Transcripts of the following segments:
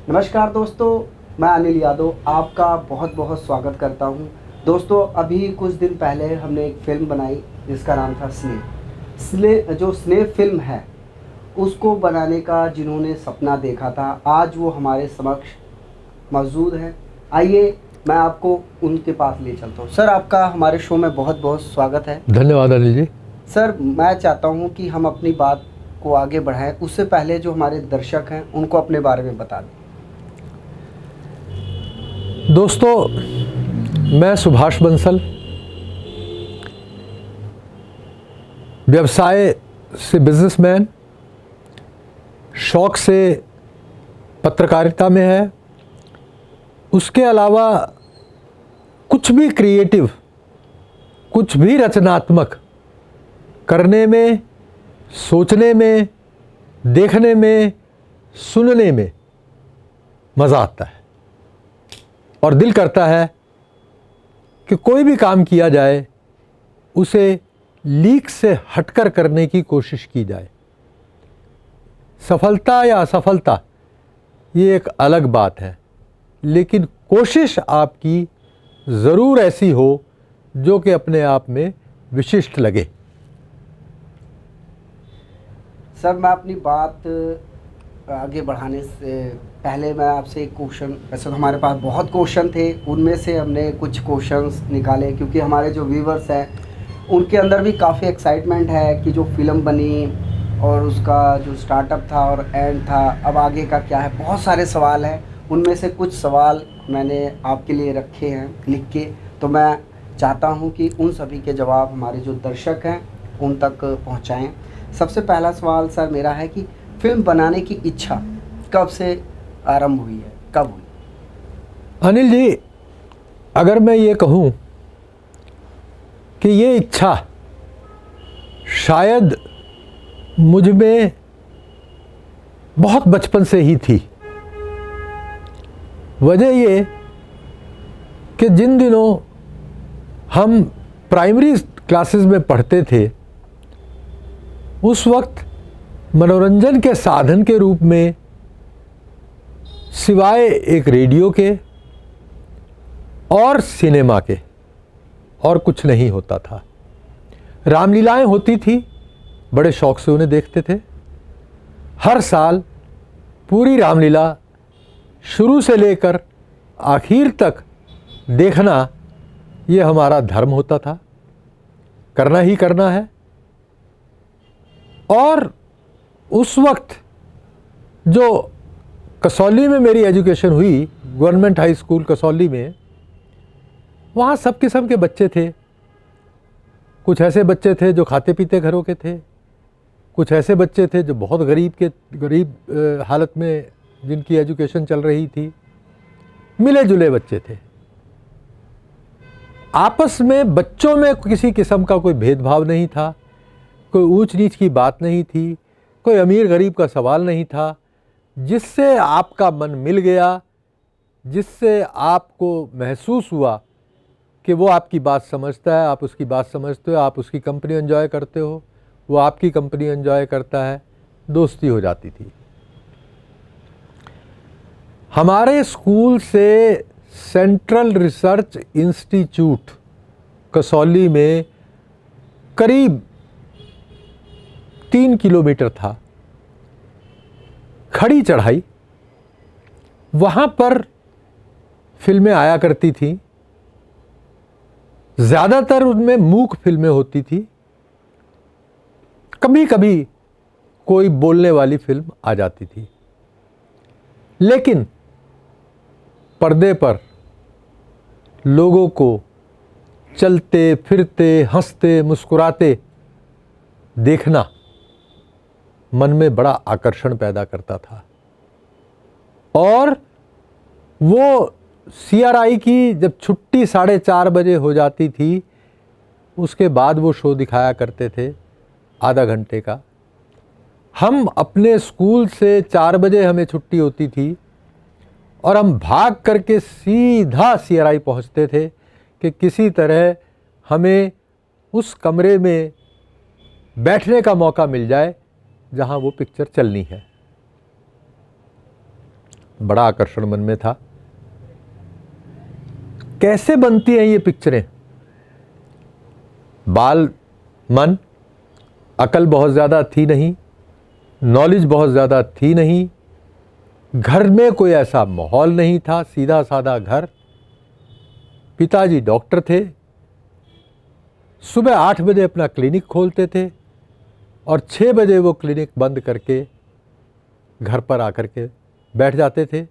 नमस्कार दोस्तों, मैं अनिल यादव आपका बहुत बहुत स्वागत करता हूं। दोस्तों, अभी कुछ दिन पहले हमने एक फ़िल्म बनाई जिसका नाम था स्नेह। जो स्नेह फ़िल्म है, उसको बनाने का जिन्होंने सपना देखा था, आज वो हमारे समक्ष मौजूद हैं। आइए, मैं आपको उनके पास ले चलता हूँ। सर, आपका हमारे शो में बहुत बहुत स्वागत है। धन्यवाद अनिल जी। सर, मैं चाहता हूँ कि हम अपनी बात को आगे बढ़ाएं, उससे पहले जो हमारे दर्शक हैं उनको अपने बारे में बता दें। दोस्तों, मैं सुभाष बंसल, व्यवसाय से बिजनेसमैन, शौक से पत्रकारिता में है। उसके अलावा कुछ भी क्रिएटिव, कुछ भी रचनात्मक करने में, सोचने में, देखने में, सुनने में मज़ा आता है और दिल करता है कि कोई भी काम किया जाए उसे लीक से हटकर करने की कोशिश की जाए। सफलता या असफलता ये एक अलग बात है, लेकिन कोशिश आपकी ज़रूर ऐसी हो जो कि अपने आप में विशिष्ट लगे। सर, मैं अपनी बात आगे बढ़ाने से पहले मैं आपसे एक क्वेश्चन, वैसे तो हमारे पास बहुत क्वेश्चन थे, उनमें से हमने कुछ क्वेश्चंस निकाले क्योंकि हमारे जो व्यूवर्स हैं उनके अंदर भी काफ़ी एक्साइटमेंट है कि जो फिल्म बनी और उसका जो स्टार्टअप था और एंड था, अब आगे का क्या है। बहुत सारे सवाल हैं, उनमें से कुछ सवाल मैंने आपके लिए रखे हैं लिख के, तो मैं चाहता हूँ कि उन सभी के जवाब हमारे जो दर्शक हैं उन तक पहुँचाएँ। सबसे पहला सवाल सर मेरा है कि फिल्म बनाने की इच्छा कब से आरंभ हुई है, कब हुई? अनिल जी, अगर मैं ये कहूँ कि ये इच्छा शायद मुझ में बहुत बचपन से ही थी। वजह ये कि जिन दिनों हम प्राइमरी क्लासेस में पढ़ते थे, उस वक्त मनोरंजन के साधन के रूप में सिवाय एक रेडियो के और सिनेमा के और कुछ नहीं होता था। रामलीलाएं होती थी, बड़े शौक से उन्हें देखते थे। हर साल पूरी रामलीला शुरू से लेकर आखिर तक देखना ये हमारा धर्म होता था, करना ही करना है। और उस वक्त जो कसौली में मेरी एजुकेशन हुई, गवर्नमेंट हाई स्कूल कसौली में, वहाँ सब किस्म के बच्चे थे। कुछ ऐसे बच्चे थे जो खाते पीते घरों के थे, कुछ ऐसे बच्चे थे जो बहुत गरीब हालत में जिनकी एजुकेशन चल रही थी। मिले जुले बच्चे थे। आपस में बच्चों में किसी किस्म का कोई भेदभाव नहीं था, कोई ऊंच नीच की बात नहीं थी, कोई अमीर गरीब का सवाल नहीं था। जिससे आपका मन मिल गया, जिससे आपको महसूस हुआ कि वो आपकी बात समझता है, आप उसकी बात समझते हो, आप उसकी कंपनी एंजॉय करते हो, वो आपकी कंपनी एंजॉय करता है, दोस्ती हो जाती थी। हमारे स्कूल से सेंट्रल रिसर्च इंस्टीट्यूट कसौली में करीब 3 किलोमीटर था। खड़ी चढ़ाई, वहाँ पर फिल्में आया करती थीं। ज़्यादातर उनमें मूक फिल्में होती थी, कभी कभी कोई बोलने वाली फिल्म आ जाती थी। लेकिन पर्दे पर लोगों को चलते फिरते, हंसते मुस्कुराते देखना मन में बड़ा आकर्षण पैदा करता था। और वो CRI की जब छुट्टी 4:30 बजे हो जाती थी, उसके बाद वो शो दिखाया करते थे आधा घंटे का। हम अपने स्कूल से 4 बजे हमें छुट्टी होती थी और हम भाग करके सीधा CRI पहुंचते थे कि किसी तरह हमें उस कमरे में बैठने का मौका मिल जाए जहां वो पिक्चर चलनी है। बड़ा आकर्षण मन में था। कैसे बनती हैं ये पिक्चरें? बाल मन, अकल बहुत ज़्यादा थी नहीं, नॉलेज बहुत ज़्यादा थी नहीं, घर में कोई ऐसा माहौल नहीं था, सीधा साधा घर। पिताजी डॉक्टर थे, सुबह 8 बजे अपना क्लिनिक खोलते थे और 6 बजे वो क्लिनिक बंद करके घर पर आकर के बैठ जाते थे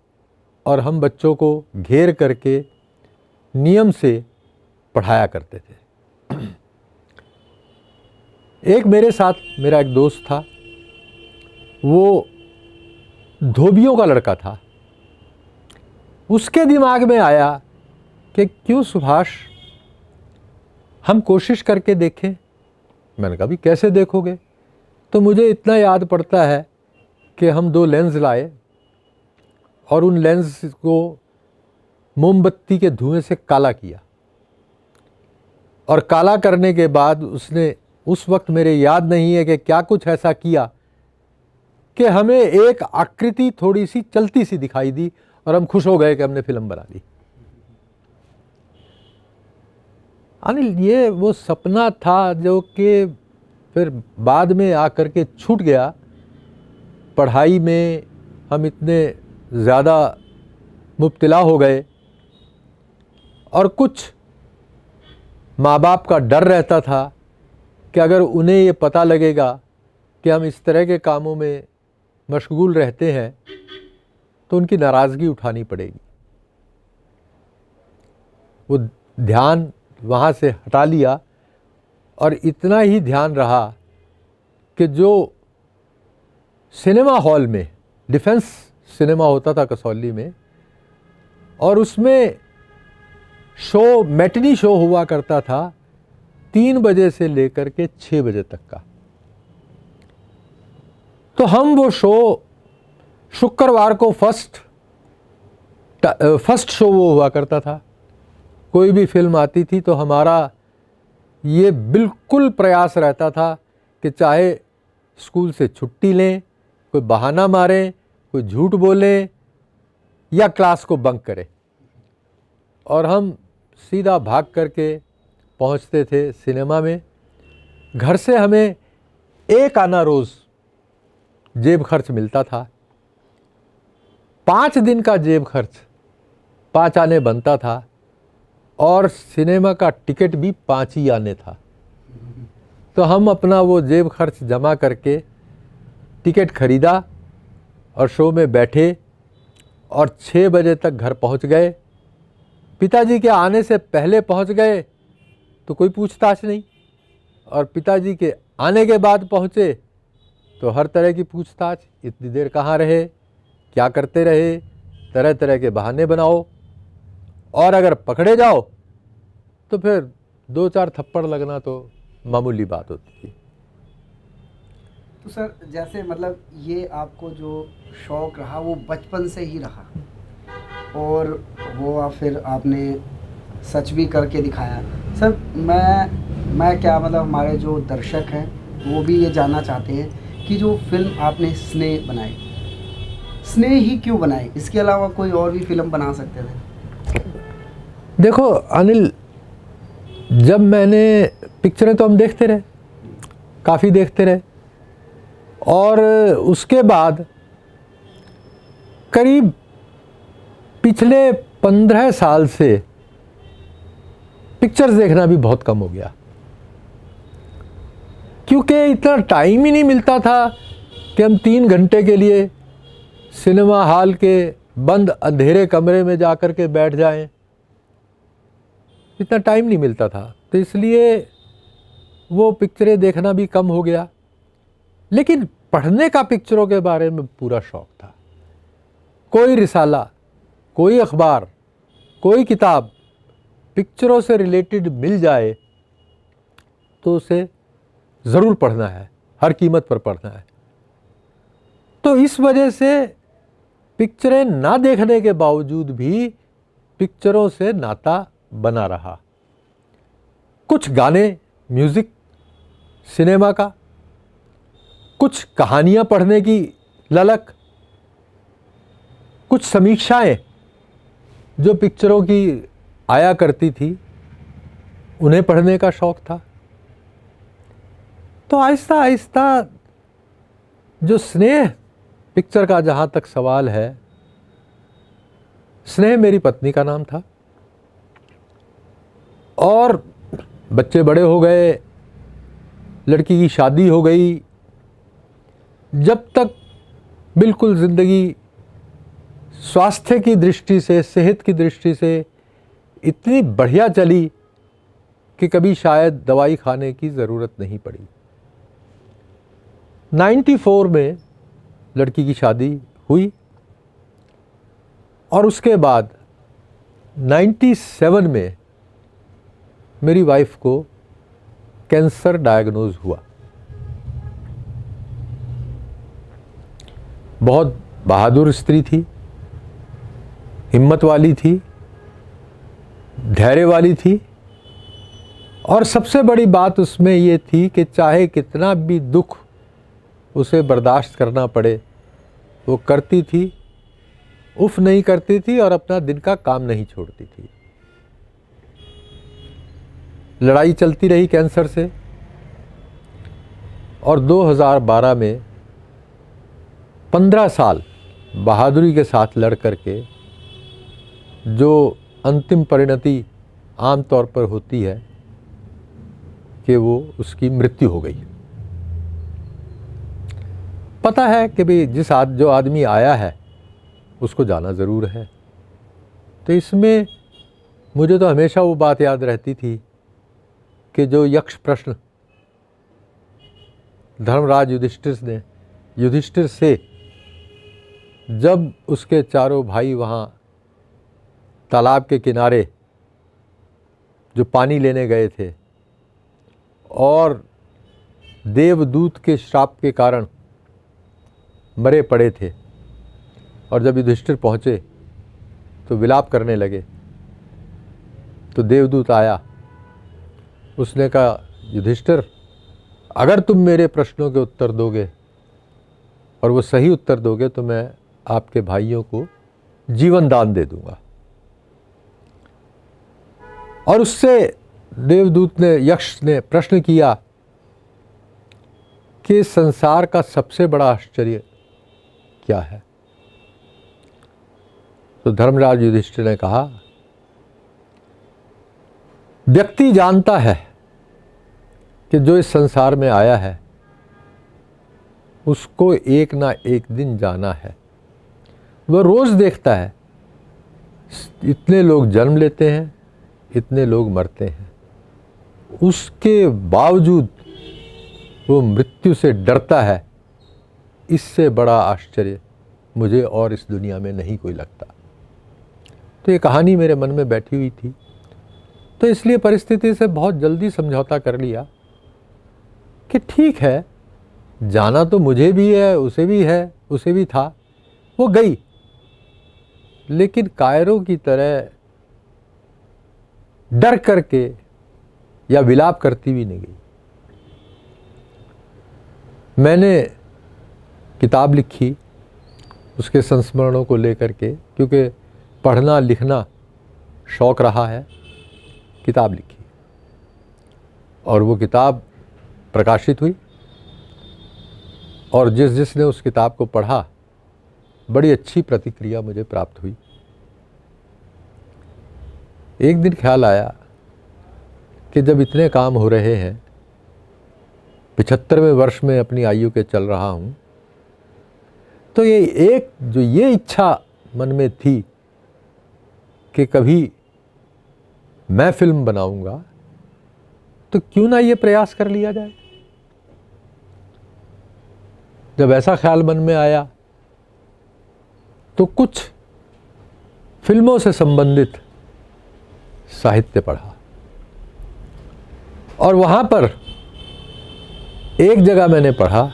और हम बच्चों को घेर करके नियम से पढ़ाया करते थे। एक मेरे साथ मेरा एक दोस्त था, वो धोबियों का लड़का था। उसके दिमाग में आया कि क्यों सुभाष हम कोशिश करके देखें। मैंने कहा भी कैसे देखोगे? तो मुझे इतना याद पड़ता है कि हम 2 लेंस लाए और उन लेंस को मोमबत्ती के धुएं से काला किया और काला करने के बाद उसने, उस वक्त मेरे याद नहीं है कि क्या कुछ ऐसा किया कि हमें एक आकृति थोड़ी सी चलती सी दिखाई दी और हम खुश हो गए कि हमने फिल्म बना ली। अनिल, ये वो सपना था जो कि फिर बाद में आकर के छूट गया। पढ़ाई में हम इतने ज़्यादा मुब्तला हो गए और कुछ माँ बाप का डर रहता था कि अगर उन्हें ये पता लगेगा कि हम इस तरह के कामों में मशगूल रहते हैं तो उनकी नाराज़गी उठानी पड़ेगी। वो ध्यान वहाँ से हटा लिया और इतना ही ध्यान रहा कि जो सिनेमा हॉल में, डिफेंस सिनेमा होता था कसौली में, और उसमें शो, मैटिनी शो हुआ करता था 3 बजे से लेकर के 6 बजे तक का। तो हम वो शो शुक्रवार को फर्स्ट शो वो हुआ करता था। कोई भी फिल्म आती थी तो हमारा ये बिल्कुल प्रयास रहता था कि चाहे स्कूल से छुट्टी लें, कोई बहाना मारें, कोई झूठ बोलें या क्लास को बंक करें, और हम सीधा भाग करके पहुंचते थे सिनेमा में। घर से हमें 1 आना रोज़ जेब खर्च मिलता था। 5 दिन का जेब खर्च 5 आने बनता था और सिनेमा का टिकट भी 5 ही आने था। तो हम अपना वो जेब खर्च जमा करके टिकट खरीदा और शो में बैठे और 6 बजे तक घर पहुंच गए। पिताजी के आने से पहले पहुंच गए तो कोई पूछताछ नहीं, और पिताजी के आने के बाद पहुंचे तो हर तरह की पूछताछ। इतनी देर कहाँ रहे, क्या करते रहे, तरह तरह के बहाने बनाओ, और अगर पकड़े जाओ तो फिर 2-4 थप्पड़ लगना तो मामूली बात होती थी। तो सर, जैसे मतलब ये आपको जो शौक़ रहा वो बचपन से ही रहा, और वो फिर आपने सच भी करके दिखाया। सर, मैं क्या, मतलब हमारे जो दर्शक हैं वो भी ये जानना चाहते हैं कि जो फिल्म आपने स्नेह बनाई, स्नेह ही क्यों बनाई? इसके अलावा कोई और भी फिल्म बना सकते थे। देखो अनिल, जब मैंने पिक्चरें तो हम देखते रहे, काफ़ी देखते रहे, और उसके बाद करीब पिछले 15 साल से पिक्चर्स देखना भी बहुत कम हो गया, क्योंकि इतना टाइम ही नहीं मिलता था कि हम 3 घंटे के लिए सिनेमा हॉल के बंद अंधेरे कमरे में जाकर के बैठ जाएं। इतना टाइम नहीं मिलता था, तो इसलिए वो पिक्चरें देखना भी कम हो गया। लेकिन पढ़ने का पिक्चरों के बारे में पूरा शौक़ था। कोई रिसाला, कोई अखबार, कोई किताब पिक्चरों से रिलेटेड मिल जाए तो उसे ज़रूर पढ़ना है, हर कीमत पर पढ़ना है। तो इस वजह से पिक्चरें ना देखने के बावजूद भी पिक्चरों से नाता बना रहा। कुछ गाने, म्यूज़िक सिनेमा का, कुछ कहानियाँ पढ़ने की ललक, कुछ समीक्षाएं जो पिक्चरों की आया करती थी उन्हें पढ़ने का शौक़ था। तो आहिस्ता आहिस्ता जो स्नेह पिक्चर का जहाँ तक सवाल है, स्नेह मेरी पत्नी का नाम था और बच्चे बड़े हो गए, लड़की की शादी हो गई। जब तक बिल्कुल ज़िंदगी स्वास्थ्य की दृष्टि से, सेहत की दृष्टि से इतनी बढ़िया चली कि कभी शायद दवाई खाने की ज़रूरत नहीं पड़ी। 94 में लड़की की शादी हुई और उसके बाद 97 में मेरी वाइफ को कैंसर डायग्नोज हुआ। बहुत बहादुर स्त्री थी, हिम्मत वाली थी, धैर्य वाली थी और सबसे बड़ी बात उसमें ये थी कि चाहे कितना भी दुख उसे बर्दाश्त करना पड़े वो करती थी, उफ नहीं करती थी और अपना दिन का काम नहीं छोड़ती थी। लड़ाई चलती रही कैंसर से और 2012 में 15 साल बहादुरी के साथ लड़ करके जो अंतिम परिणति आम तौर पर होती है कि वो उसकी मृत्यु हो गई। पता है कि भाई जो आदमी आया है उसको जाना ज़रूर है। तो इसमें मुझे तो हमेशा वो बात याद रहती थी कि जो यक्ष प्रश्न धर्मराज युधिष्ठिर से जब उसके चारों भाई वहाँ तालाब के किनारे जो पानी लेने गए थे और देवदूत के श्राप के कारण मरे पड़े थे और जब युधिष्ठिर पहुँचे तो विलाप करने लगे, तो देवदूत आया। उसने कहा, युधिष्ठिर अगर तुम मेरे प्रश्नों के उत्तर दोगे और वो सही उत्तर दोगे तो मैं आपके भाइयों को जीवन दान दे दूंगा। और उससे देवदूत ने, यक्ष ने प्रश्न किया कि संसार का सबसे बड़ा आश्चर्य क्या है? तो धर्मराज युधिष्ठिर ने कहा, व्यक्ति जानता है कि जो इस संसार में आया है उसको एक ना एक दिन जाना है। वह रोज़ देखता है इतने लोग जन्म लेते हैं, इतने लोग मरते हैं, उसके बावजूद वो मृत्यु से डरता है। इससे बड़ा आश्चर्य मुझे और इस दुनिया में नहीं कोई लगता। तो ये कहानी मेरे मन में बैठी हुई थी, तो इसलिए परिस्थिति से बहुत जल्दी समझौता कर लिया कि ठीक है, जाना तो मुझे भी है, उसे भी है, उसे भी था। वो गई, लेकिन कायरों की तरह डर करके या विलाप करती भी नहीं गई। मैंने किताब लिखी उसके संस्मरणों को लेकर के, क्योंकि पढ़ना लिखना शौक़ रहा है। किताब लिखी और वो किताब प्रकाशित हुई और जिसने उस किताब को पढ़ा बड़ी अच्छी प्रतिक्रिया मुझे प्राप्त हुई। एक दिन ख्याल आया कि जब इतने काम हो रहे हैं, 75वें वर्ष में अपनी आयु के चल रहा हूँ, तो ये इच्छा मन में थी कि कभी मैं फिल्म बनाऊंगा, तो क्यों ना ये प्रयास कर लिया जाए। जब ऐसा ख्याल मन में आया तो कुछ फिल्मों से संबंधित साहित्य पढ़ा और वहाँ पर एक जगह मैंने पढ़ा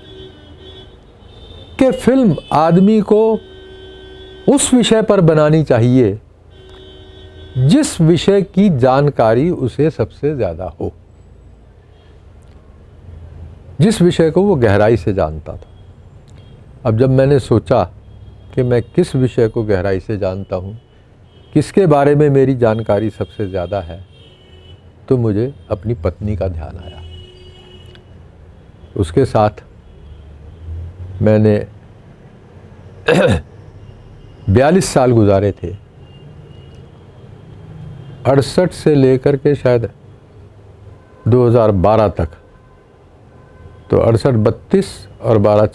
कि फिल्म आदमी को उस विषय पर बनानी चाहिए जिस विषय की जानकारी उसे सबसे ज़्यादा हो, जिस विषय को वो गहराई से जानता था। अब जब मैंने सोचा कि मैं किस विषय को गहराई से जानता हूँ, किसके बारे में मेरी जानकारी सबसे ज़्यादा है, तो मुझे अपनी पत्नी का ध्यान आया। उसके साथ मैंने 42 साल गुजारे थे। 68 से लेकर के शायद 2012 तक, तो 68, 32 और 12,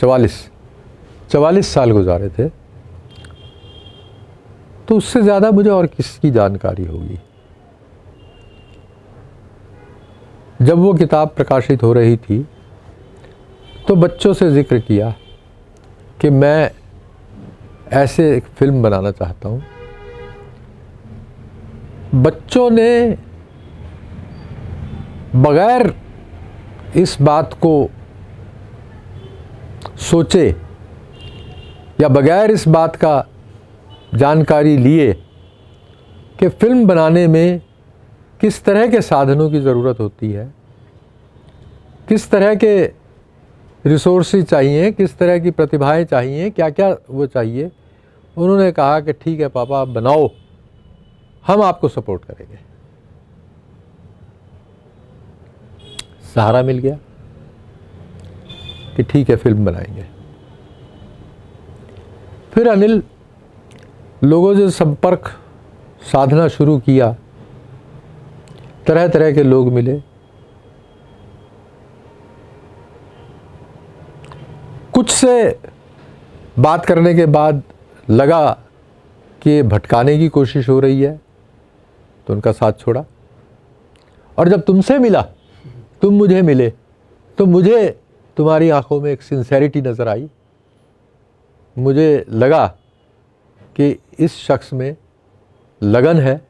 44 साल गुजारे थे। तो उससे ज़्यादा मुझे और किसकी जानकारी होगी। जब वो किताब प्रकाशित हो रही थी तो बच्चों से जिक्र किया कि मैं ऐसे एक फिल्म बनाना चाहता हूँ। बच्चों ने बगैर इस बात को सोचे या बगैर इस बात का जानकारी लिए कि फिल्म बनाने में किस तरह के साधनों की ज़रूरत होती है, किस तरह के रिसोर्सेज चाहिए, किस तरह की प्रतिभाएं चाहिए, क्या क्या वो चाहिए, उन्होंने कहा कि ठीक है पापा आप बनाओ, हम आपको सपोर्ट करेंगे। सहारा मिल गया कि ठीक है फिल्म बनाएंगे। फिर अनिल लोगों से संपर्क साधना शुरू किया, तरह तरह के लोग मिले। कुछ से बात करने के बाद लगा कि भटकाने की कोशिश हो रही है, तो उनका साथ छोड़ा। और जब तुमसे मिला, तुम मुझे मिले, तो मुझे तुम्हारी आंखों में एक सिंसेरिटी नज़र आई। मुझे लगा कि इस शख्स में लगन है।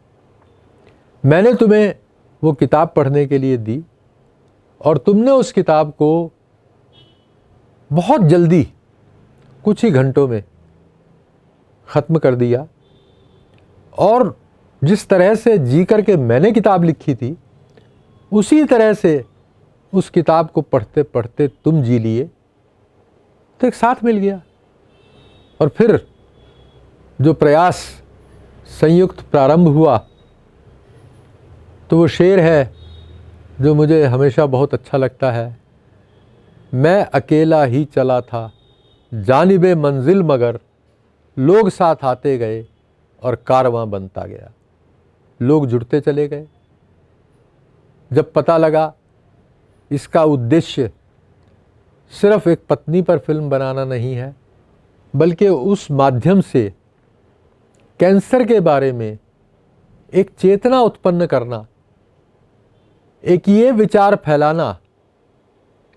मैंने तुम्हें वो किताब पढ़ने के लिए दी और तुमने उस किताब को बहुत जल्दी, कुछ ही घंटों में ख़त्म कर दिया। और जिस तरह से जी कर के मैंने किताब लिखी थी, उसी तरह से उस किताब को पढ़ते पढ़ते तुम जी लिए, तो एक साथ मिल गया। और फिर जो प्रयास संयुक्त प्रारंभ हुआ, तो वो शेर है जो मुझे हमेशा बहुत अच्छा लगता है। मैं अकेला ही चला था जानिबे मंजिल, मगर लोग साथ आते गए और कारवां बनता गया। लोग जुड़ते चले गए। जब पता लगा इसका उद्देश्य सिर्फ एक पत्नी पर फिल्म बनाना नहीं है, बल्कि उस माध्यम से कैंसर के बारे में एक चेतना उत्पन्न करना, एक ये विचार फैलाना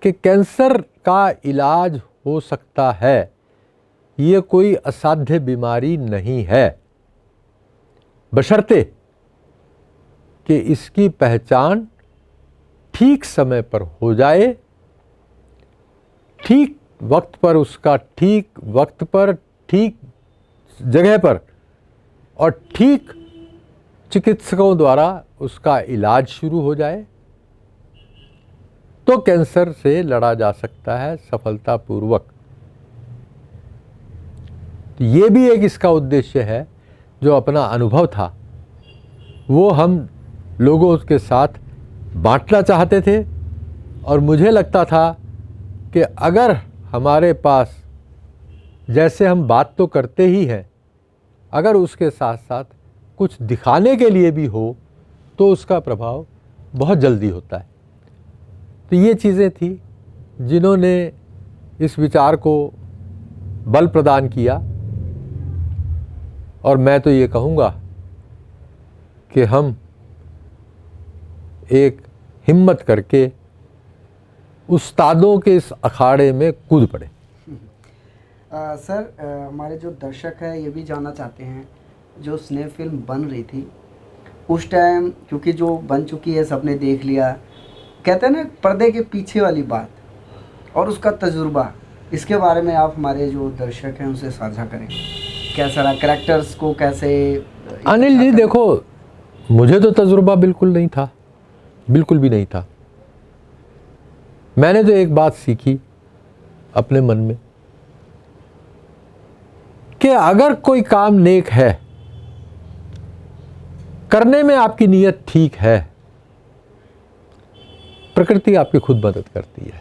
कि कैंसर का इलाज हो सकता है, ये कोई असाध्य बीमारी नहीं है, बशर्ते कि इसकी पहचान ठीक समय पर हो जाए, ठीक वक्त पर, उसका ठीक वक्त पर, ठीक जगह पर और ठीक चिकित्सकों द्वारा उसका इलाज शुरू हो जाए, तो कैंसर से लड़ा जा सकता है सफलतापूर्वक। तो ये भी एक इसका उद्देश्य है। जो अपना अनुभव था वो हम लोगों के साथ बांटना चाहते थे। और मुझे लगता था कि अगर हमारे पास, जैसे हम बात तो करते ही हैं, अगर उसके साथ साथ कुछ दिखाने के लिए भी हो, तो उसका प्रभाव बहुत जल्दी होता है। तो ये चीज़ें थी जिन्होंने इस विचार को बल प्रदान किया। और मैं तो ये कहूँगा कि हम एक हिम्मत करके उस्तादों के इस अखाड़े में कूद पड़े। सर, हमारे जो दर्शक हैं ये भी जानना चाहते हैं, जो स्नेह फिल्म बन रही थी उस टाइम, क्योंकि जो बन चुकी है सबने देख लिया, कहते हैं ना पर्दे के पीछे वाली बात और उसका तजुर्बा, इसके बारे में आप हमारे जो दर्शक हैं उनसे साझा करें। कैसा रहा, कैरेक्टर्स को कैसे? अनिल जी देखो, मुझे तो तजुर्बा बिल्कुल नहीं था, बिल्कुल भी नहीं था। मैंने तो एक बात सीखी अपने मन में कि अगर कोई काम नेक है, करने में आपकी नीयत ठीक है, प्रकृति आपकी खुद मदद करती है।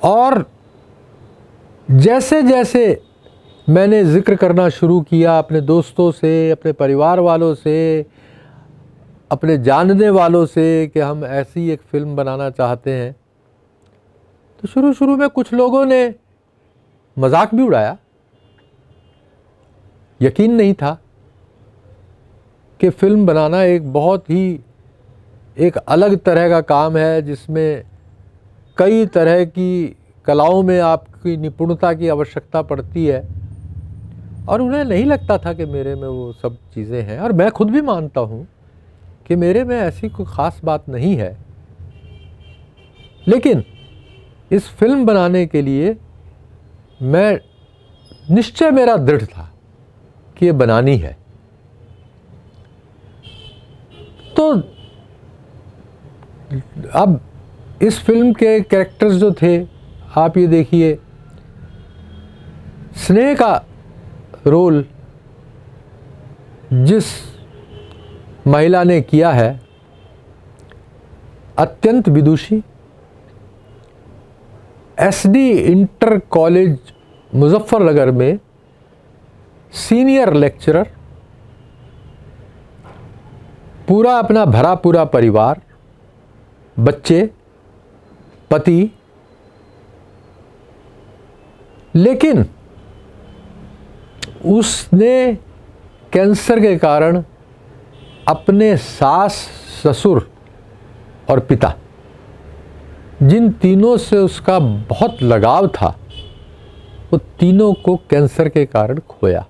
और जैसे जैसे मैंने जिक्र करना शुरू किया अपने दोस्तों से, अपने परिवार वालों से, अपने जानने वालों से कि हम ऐसी एक फ़िल्म बनाना चाहते हैं, तो शुरू शुरू में कुछ लोगों ने मजाक भी उड़ाया। यकीन नहीं था कि फ़िल्म बनाना एक बहुत ही एक अलग तरह का काम है, जिसमें कई तरह की कलाओं में आपकी निपुणता की आवश्यकता पड़ती है, और उन्हें नहीं लगता था कि मेरे में वो सब चीज़ें हैं। और मैं खुद भी मानता हूँ कि मेरे में ऐसी कोई ख़ास बात नहीं है, लेकिन इस फिल्म बनाने के लिए मैं निश्चय मेरा दृढ़ था कि ये बनानी है। तो अब इस फिल्म के कैरेक्टर्स जो थे, आप ये देखिए, स्नेह का रोल जिस महिला ने किया है, अत्यंत विदुषी, एसडी इंटर कॉलेज मुजफ्फरनगर में सीनियर लेक्चरर, पूरा अपना भरा पूरा परिवार, बच्चे, पति, लेकिन उसने कैंसर के कारण अपने सास, ससुर और पिता, जिन तीनों से उसका बहुत लगाव था, वो तीनों को कैंसर के कारण खोया।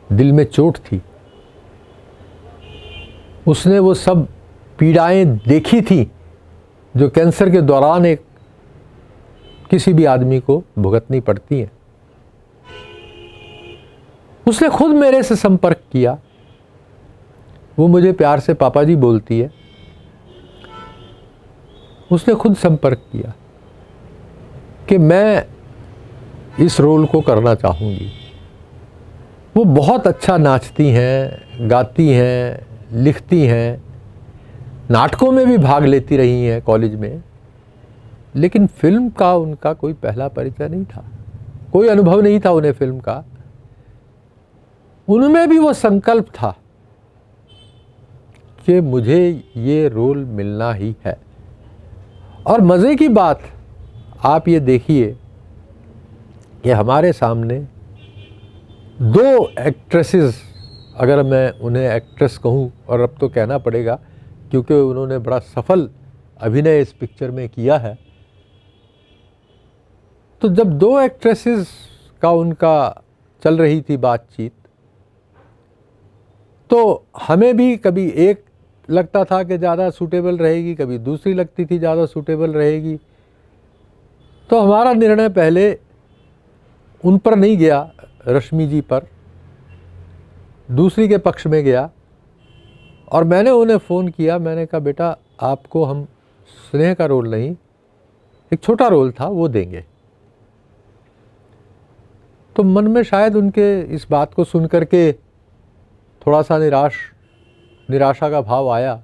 दिल में चोट थी, उसने वो सब पीड़ाएं देखी थी जो कैंसर के दौरान एक किसी भी आदमी को भुगतनी पड़ती हैं। उसने खुद मेरे से संपर्क किया, वो मुझे प्यार से पापा जी बोलती है। उसने खुद संपर्क किया कि मैं इस रोल को करना चाहूँगी। वो बहुत अच्छा नाचती हैं, गाती हैं, लिखती हैं, नाटकों में भी भाग लेती रही हैं कॉलेज में, लेकिन फिल्म का उनका कोई पहला परिचय नहीं था, कोई अनुभव नहीं था उन्हें फिल्म का। उनमें भी वो संकल्प था कि मुझे ये रोल मिलना ही है। और मज़े की बात आप ये देखिए कि हमारे सामने दो एक्ट्रेसेस, अगर मैं उन्हें एक्ट्रेस कहूँ, और अब तो कहना पड़ेगा क्योंकि उन्होंने बड़ा सफल अभिनय इस पिक्चर में किया है, तो जब दो एक्ट्रेसेस का उनका चल रही थी बातचीत, तो हमें भी कभी एक लगता था कि ज़्यादा सूटेबल रहेगी, कभी दूसरी लगती थी ज़्यादा सूटेबल रहेगी। तो हमारा निर्णय पहले उन पर नहीं गया, रश्मि जी पर, दूसरी के पक्ष में गया। और मैंने उन्हें फ़ोन किया, मैंने कहा बेटा आपको हम स्नेह का रोल नहीं, एक छोटा रोल था वो देंगे। तो मन में शायद उनके इस बात को सुन कर के थोड़ा सा निराशा का भाव आया।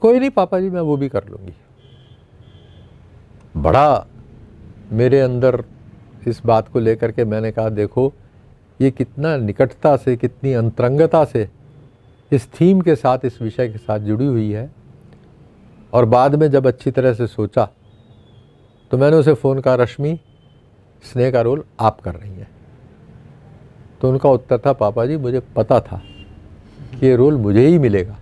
कोई नहीं पापा जी, मैं वो भी कर लूँगी। बड़ा मेरे अंदर इस बात को लेकर के मैंने कहा देखो ये कितना निकटता से, कितनी अंतरंगता से इस थीम के साथ, इस विषय के साथ जुड़ी हुई है। और बाद में जब अच्छी तरह से सोचा तो मैंने उसे फ़ोन कहा, रश्मि स्नेह का रोल आप कर रही हैं। तो उनका उत्तर था, पापा जी मुझे पता था कि ये रोल मुझे ही मिलेगा।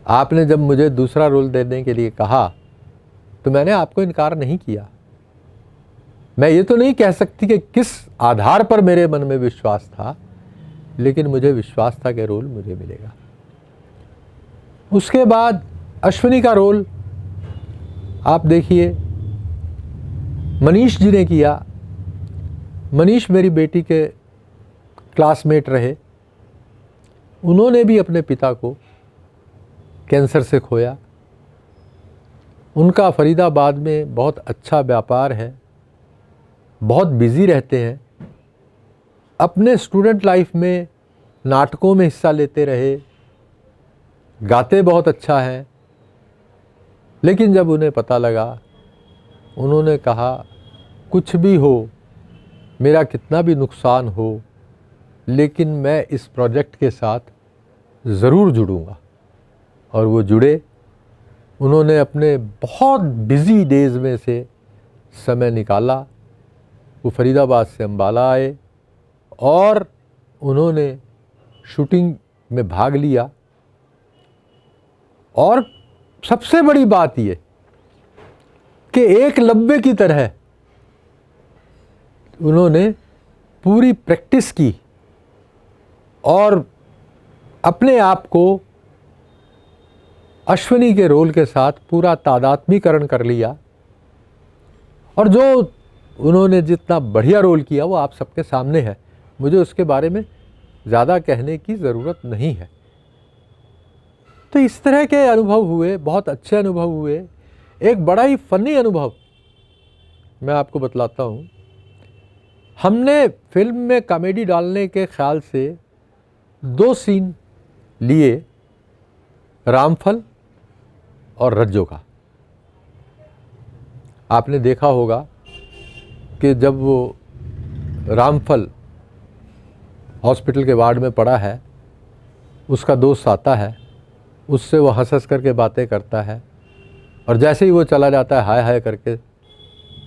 आपने जब मुझे दूसरा रोल देने के लिए कहा तो मैंने आपको इनकार नहीं किया। मैं ये तो नहीं कह सकती कि किस आधार पर मेरे मन में विश्वास था, लेकिन मुझे विश्वास था कि रोल मुझे मिलेगा। उसके बाद अश्विनी का रोल आप देखिए, मनीष जी ने किया। मनीष मेरी बेटी के क्लासमेट रहे, उन्होंने भी अपने पिता को कैंसर से खोया। उनका फरीदाबाद में बहुत अच्छा व्यापार है, बहुत बिज़ी रहते हैं। अपने स्टूडेंट लाइफ में नाटकों में हिस्सा लेते रहे, गाते बहुत अच्छा है। लेकिन जब उन्हें पता लगा, उन्होंने कहा कुछ भी हो, मेरा कितना भी नुकसान हो, लेकिन मैं इस प्रोजेक्ट के साथ ज़रूर जुड़ूंगा। और वो जुड़े। उन्होंने अपने बहुत बिज़ी डेज़ में से समय निकाला। वो फरीदाबाद से अम्बाला आए और उन्होंने शूटिंग में भाग लिया। और सबसे बड़ी बात ये कि एकलव्य की तरह उन्होंने पूरी प्रैक्टिस की और अपने आप को अश्विनी के रोल के साथ पूरा तादात्म्यकरण कर लिया। और जो उन्होंने जितना बढ़िया रोल किया वो आप सबके सामने है। मुझे उसके बारे में ज़्यादा कहने की ज़रूरत नहीं है। तो इस तरह के अनुभव हुए, बहुत अच्छे अनुभव हुए। एक बड़ा ही फ़नी अनुभव मैं आपको बतलाता हूँ। हमने फिल्म में कॉमेडी डालने के ख्याल से 2 सीन लिए, रामफल और रज्जो का। आपने देखा होगा कि जब वो रामफल हॉस्पिटल के वार्ड में पड़ा है, उसका दोस्त आता है, उससे वो हंस हंस करके बातें करता है और जैसे ही वो चला जाता है हाय हाय करके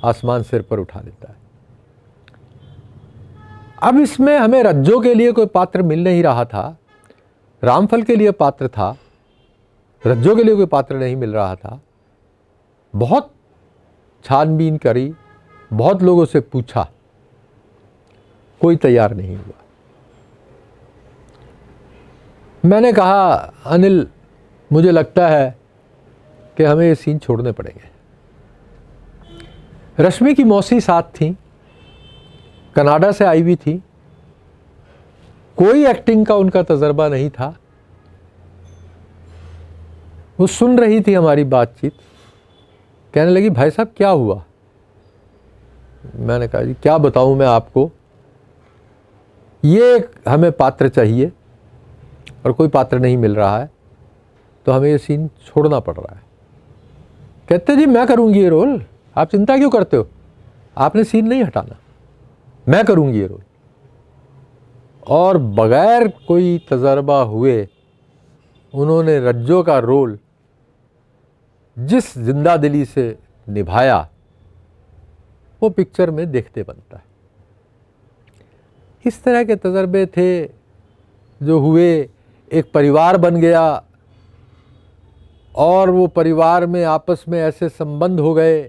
आसमान सिर पर उठा लेता है। अब इसमें हमें रज्जो के लिए कोई पात्र मिल नहीं रहा था, रामफल के लिए पात्र था, रज्जो के लिए कोई पात्र नहीं मिल रहा था। बहुत छानबीन करी, बहुत लोगों से पूछा, कोई तैयार नहीं हुआ। मैंने कहा अनिल, मुझे लगता है कि हमें ये सीन छोड़ने पड़ेंगे। रश्मि की मौसी साथ थी, कनाडा से आई हुई थी, कोई एक्टिंग का उनका तजर्बा नहीं था। वो सुन रही थी हमारी बातचीत, कहने लगी भाई साहब क्या हुआ। मैंने कहा जी क्या बताऊं मैं आपको, ये हमें पात्र चाहिए और कोई पात्र नहीं मिल रहा है, तो हमें ये सीन छोड़ना पड़ रहा है। कहते जी मैं करूंगी ये रोल, आप चिंता क्यों करते हो, आपने सीन नहीं हटाना, मैं करूंगी ये रोल। और बगैर कोई तजर्बा हुए उन्होंने रज्जो का रोल जिस जिंदा दिली से निभाया, वो पिक्चर में देखते बनता है। इस तरह के तजर्बे थे जो हुए। एक परिवार बन गया और वो परिवार में आपस में ऐसे संबंध हो गए।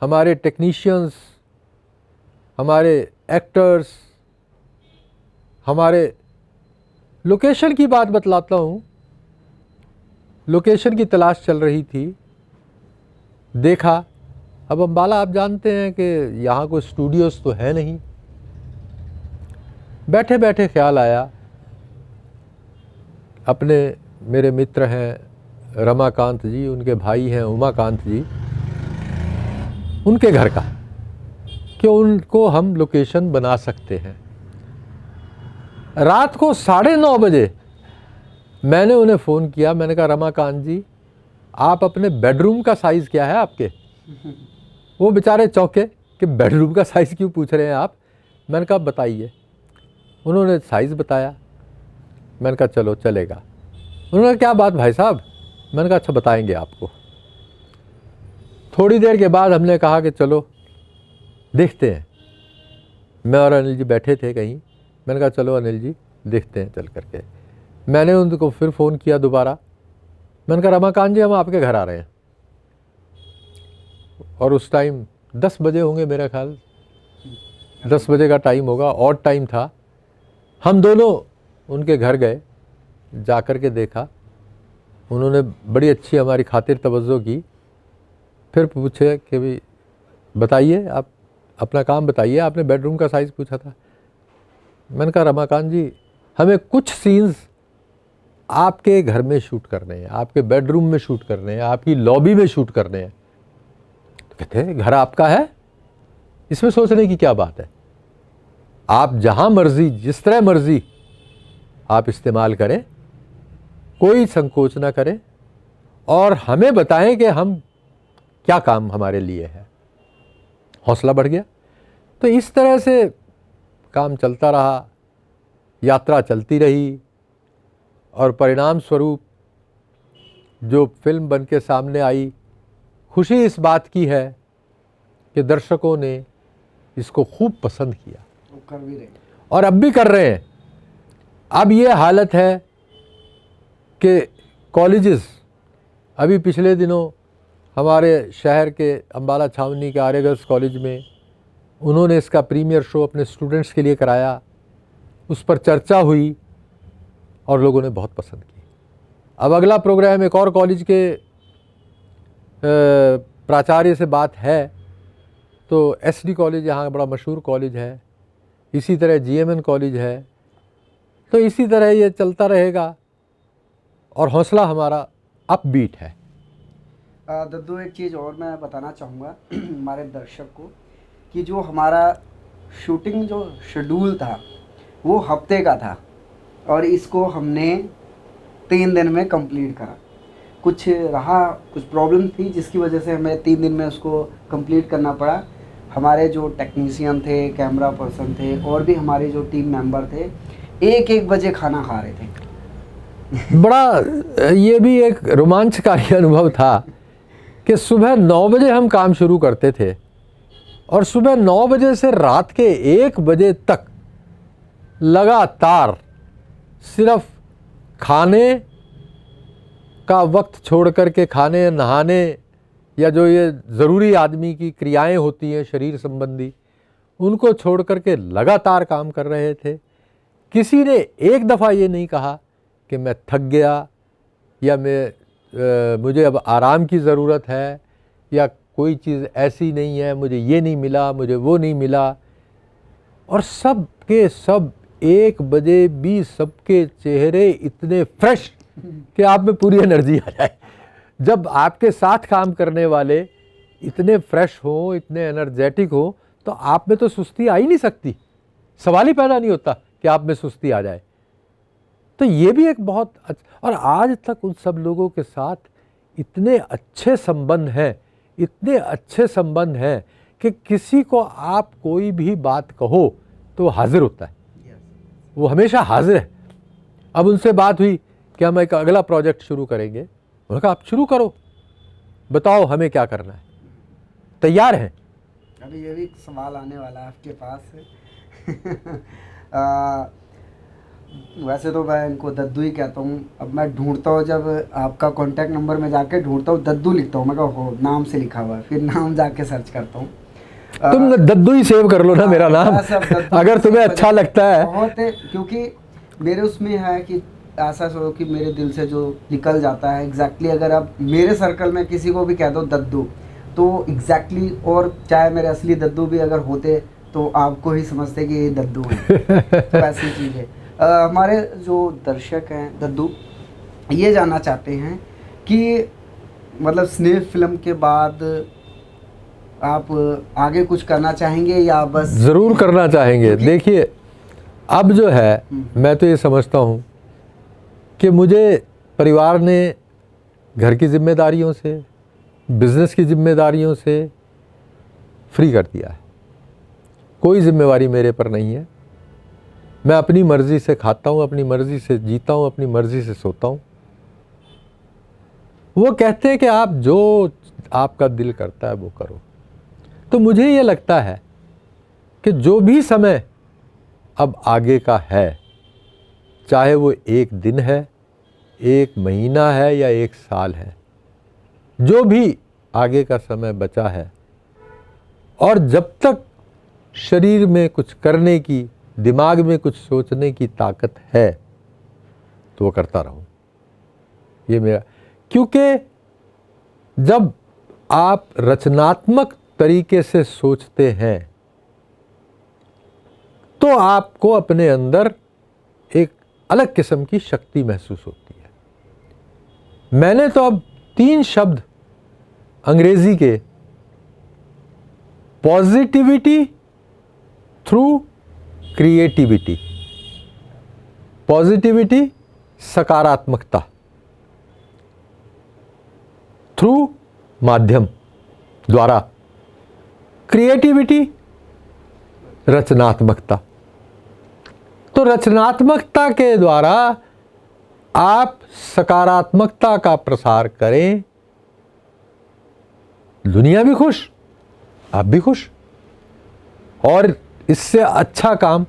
हमारे टेक्नीशियंस, हमारे एक्टर्स, हमारे लोकेशन की बात बतलाता हूँ। लोकेशन की तलाश चल रही थी, देखा। अब अम्बाला आप जानते हैं कि यहाँ कोई स्टूडियोज़ तो है नहीं। बैठे बैठे ख्याल आया, अपने मेरे मित्र हैं रमाकांत जी, उनके भाई हैं उमाकांत जी, उनके घर का, कि उनको हम लोकेशन बना सकते हैं। रात को 9:30 बजे मैंने उन्हें फ़ोन किया। मैंने कहा रमाकांत जी आप अपने बेडरूम का साइज़ क्या है आपके। वो बेचारे चौंके कि बेडरूम का साइज़ क्यों पूछ रहे हैं आप। मैंने कहा बताइए। उन्होंने साइज़ बताया। मैंने कहा चलो चलेगा। उन्होंने कहा क्या बात भाई साहब। मैंने कहा अच्छा बताएंगे आपको। थोड़ी देर के बाद हमने कहा कि चलो देखते हैं। मैं और अनिल जी बैठे थे कहीं। मैंने कहा चलो अनिल जी देखते हैं चल करके। मैंने उनको फिर फ़ोन किया दोबारा। मैंने कहा रमाकांत जी हम आपके घर आ रहे हैं। और उस टाइम 10 बजे होंगे मेरा ख्याल, 10 बजे का टाइम होगा, ऑड टाइम था। हम दोनों उनके घर गए, जा कर के देखा। उन्होंने बड़ी अच्छी हमारी खातिर तवज्जो की। फिर पूछे कि भाई बताइए, आप अपना काम बताइए, आपने बेडरूम का साइज़ पूछा था। मैंने कहा रमाकांत जी हमें कुछ सीन्स आपके घर में शूट करने हैं, आपके बेडरूम में शूट करने हैं, आपकी लॉबी में शूट करने हैं। तो कहते हैं घर आपका है, इसमें सोचने की क्या बात है। आप जहां मर्जी, जिस तरह मर्जी आप इस्तेमाल करें, कोई संकोच ना करें और हमें बताएं कि हम क्या काम हमारे लिए है। हौसला बढ़ गया। तो इस तरह से काम चलता रहा, यात्रा चलती रही और परिणाम स्वरूप जो फिल्म बन के सामने आई, खुशी इस बात की है कि दर्शकों ने इसको खूब पसंद किया वो कर भी रहे। और अब भी कर रहे हैं। अब ये हालत है कि कॉलेजेस, अभी पिछले दिनों हमारे शहर के अम्बाला छावनी के आर्य गर्ल्स कॉलेज में उन्होंने इसका प्रीमियर शो अपने स्टूडेंट्स के लिए कराया, उस पर चर्चा हुई और लोगों ने बहुत पसंद की। अब अगला प्रोग्राम एक और कॉलेज के प्राचार्य से बात है, तो एसडी कॉलेज यहाँ बड़ा मशहूर कॉलेज है, इसी तरह जीएमएन कॉलेज है। तो इसी तरह ये चलता रहेगा और हौसला हमारा अपबीट है। दद्दू, एक चीज़ और मैं बताना चाहूँगा हमारे दर्शक को कि जो हमारा शूटिंग जो शेड्यूल था वो हफ्ते का था और इसको हमने 3 दिन में कंप्लीट करा। कुछ प्रॉब्लम थी जिसकी वजह से हमें 3 दिन में उसको कंप्लीट करना पड़ा। हमारे जो टेक्नीशियन थे, कैमरा पर्सन थे और भी हमारे जो टीम मेंबर थे 1-1 बजे खाना खा रहे थे। बड़ा ये भी एक रोमांचकारी अनुभव था कि सुबह 9 बजे हम काम शुरू करते थे और सुबह 9 बजे से रात के 1 बजे तक लगातार सिर्फ खाने का वक्त छोड़ कर के, खाने, नहाने या जो ये ज़रूरी आदमी की क्रियाएं होती हैं शरीर संबंधी, उनको छोड़ कर के लगातार काम कर रहे थे। किसी ने एक दफ़ा ये नहीं कहा कि मैं थक गया या मुझे अब आराम की ज़रूरत है या कोई चीज़ ऐसी नहीं है, मुझे ये नहीं मिला, मुझे वो नहीं मिला। और सब के सब 1 बजे भी सबके चेहरे इतने फ्रेश कि आप में पूरी एनर्जी आ जाए। जब आपके साथ काम करने वाले इतने फ्रेश हों, इतने एनर्जेटिक हों, तो आप में तो सुस्ती आ ही नहीं सकती। सवाल ही पैदा नहीं होता कि आप में सुस्ती आ जाए। तो ये भी एक बहुत और आज तक उन सब लोगों के साथ इतने अच्छे संबंध हैं, इतने अच्छे संबंध हैं कि किसी को आप कोई भी बात कहो तो वो हाजिर होता है, वो हमेशा हाजिर है। अब उनसे बात हुई कि हम एक अगला प्रोजेक्ट शुरू करेंगे। उन्होंने कहा आप शुरू करो, बताओ हमें क्या करना है, तैयार हैं। अभी ये भी सवाल आने वाला है आपके पास वैसे तो मैं इनको दद्दू ही कहता हूँ। अब मैं ढूंढता हूँ, जब आपका कॉन्टैक्ट नंबर में जाके ढूंढता हूँ दद्दू लिखता हूँ, मैं कहा हो नाम से लिखा हुआ है, फिर नाम जाके सर्च करता हूँ। तुम दद्दू ही सेव कर लो ना मेरा नाम, अगर तुम्हें अच्छा लगता है। बहुत है, क्योंकि मेरे उसमें है कि ऐसा सोचो कि मेरे दिल से जो निकल जाता है एग्जैक्टली। अगर आप मेरे सर्कल में किसी को भी कह दो दद्दू तो एग्जैक्टली, और चाहे मेरे असली दद्दू भी अगर होते तो आपको ही समझते कि ये दद्दू है। तो ऐसी चीज़ है। हमारे जो दर्शक हैं दद्दू ये जानना चाहते हैं कि मतलब स्नेह फिल्म के बाद आप आगे कुछ करना चाहेंगे या बस? ज़रूर करना चाहेंगे। देखिए अब जो है मैं तो ये समझता हूँ कि मुझे परिवार ने घर की जिम्मेदारियों से, बिज़नेस की जिम्मेदारियों से फ्री कर दिया है। कोई जिम्मेवारी मेरे पर नहीं है। मैं अपनी मर्ज़ी से खाता हूँ, अपनी मर्ज़ी से जीता हूँ, अपनी मर्ज़ी से सोता हूँ। वो कहते हैं कि आप जो आपका दिल करता है वो करो। तो मुझे ये लगता है कि जो भी समय अब आगे का है, चाहे वो 1 दिन है, 1 महीना है या 1 साल है, जो भी आगे का समय बचा है, और जब तक शरीर में कुछ करने की, दिमाग में कुछ सोचने की ताकत है तो वो करता रहूं। ये मेरा, क्योंकि जब आप रचनात्मक तरीके से सोचते हैं तो आपको अपने अंदर एक अलग किस्म की शक्ति महसूस होती है। मैंने तो अब 3 शब्द अंग्रेजी के, पॉजिटिविटी थ्रू क्रिएटिविटी, पॉजिटिविटी सकारात्मकता, थ्रू माध्यम द्वारा, क्रिएटिविटी रचनात्मकता। तो रचनात्मकता के द्वारा आप सकारात्मकता का प्रसार करें, दुनिया भी खुश, आप भी खुश। और इससे अच्छा काम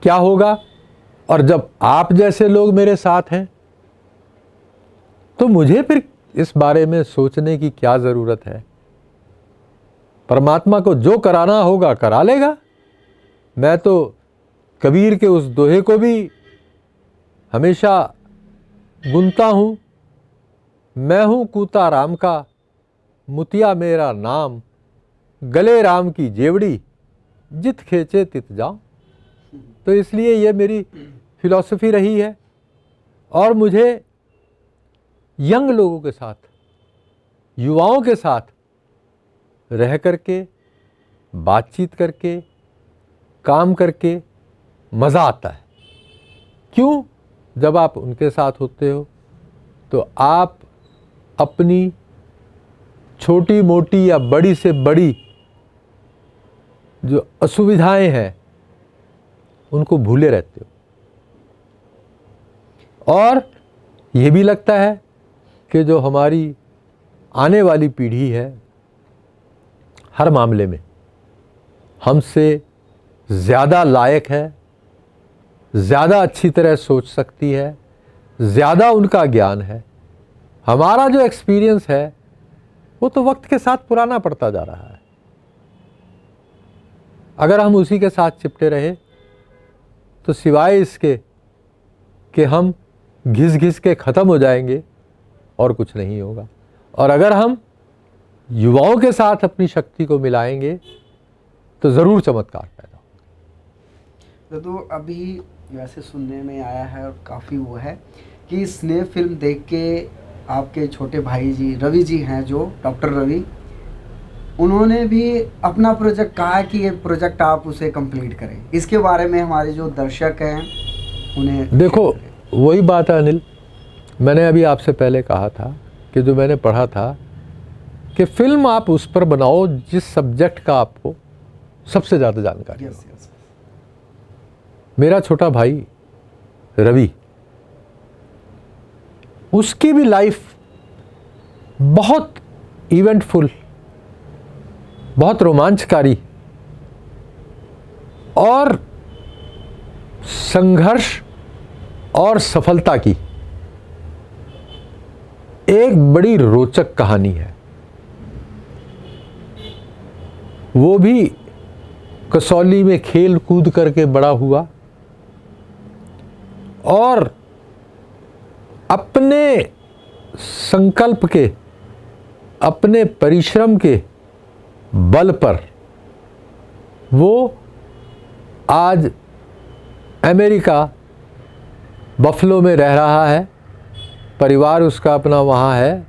क्या होगा? और जब आप जैसे लोग मेरे साथ हैं तो मुझे फिर इस बारे में सोचने की क्या ज़रूरत है? परमात्मा को जो कराना होगा करा लेगा। मैं तो कबीर के उस दोहे को भी हमेशा गुनता हूँ, मैं हूँ कूता राम का, मुतिया मेरा नाम, गले राम की जेवड़ी, जित खींचे तित जाऊं। तो इसलिए ये मेरी फिलॉसफी रही है। और मुझे यंग लोगों के साथ, युवाओं के साथ रह करके, बातचीत करके, काम करके मज़ा आता है। क्यों? जब आप उनके साथ होते हो तो आप अपनी छोटी मोटी या बड़ी से बड़ी जो असुविधाएं हैं उनको भूले रहते हो। और ये भी लगता है कि जो हमारी आने वाली पीढ़ी है हर मामले में हमसे ज़्यादा लायक है, ज़्यादा अच्छी तरह सोच सकती है, ज़्यादा उनका ज्ञान है। हमारा जो एक्सपीरियंस है वो तो वक्त के साथ पुराना पड़ता जा रहा है। अगर हम उसी के साथ चिपटे रहे तो सिवाय इसके कि हम घिस घिस के ख़त्म हो जाएंगे और कुछ नहीं होगा। और अगर हम युवाओं के साथ अपनी शक्ति को मिलाएंगे तो ज़रूर चमत्कार पैदा होगा। तो अभी वैसे सुनने में आया है और काफ़ी वो है कि स्नेह फिल्म देख के आपके छोटे भाई जी रवि जी हैं, जो डॉक्टर रवि, उन्होंने भी अपना प्रोजेक्ट कहा है कि ये प्रोजेक्ट आप उसे कंप्लीट करें। इसके बारे में हमारे जो दर्शक हैं उन्हें देखो, वही बात है अनिल, मैंने अभी आपसे पहले कहा था कि जो मैंने पढ़ा था कि फिल्म आप उस पर बनाओ जिस सब्जेक्ट का आपको सबसे ज़्यादा जानकारी हो। मेरा छोटा भाई रवि, उसकी भी लाइफ बहुत इवेंटफुल, बहुत रोमांचकारी और संघर्ष और सफलता की एक बड़ी रोचक कहानी है। वो भी कसौली में खेल कूद करके बड़ा हुआ और अपने संकल्प के, अपने परिश्रम के बल पर वो आज अमेरिका बफलो में रह रहा है, परिवार उसका अपना वहाँ है।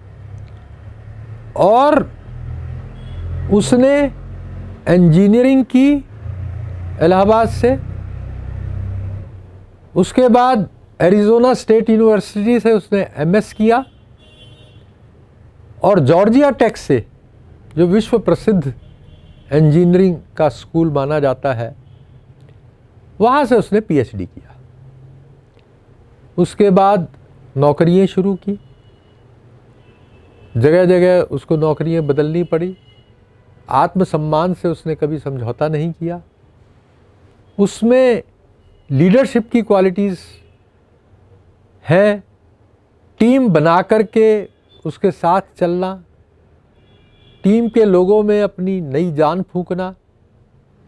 और उसने इंजीनियरिंग की इलाहाबाद से, उसके बाद एरिज़ोना स्टेट यूनिवर्सिटी से उसने एमएस किया और जॉर्जिया टेक से, जो विश्व प्रसिद्ध इंजीनियरिंग का स्कूल माना जाता है, वहाँ से उसने पीएचडी किया। उसके बाद नौकरियाँ शुरू की, जगह जगह उसको नौकरियाँ बदलनी पड़ी। आत्मसम्मान से उसने कभी समझौता नहीं किया। उसमें लीडरशिप की क्वालिटीज़ हैं, टीम बना करके उसके साथ चलना, टीम के लोगों में अपनी नई जान फूंकना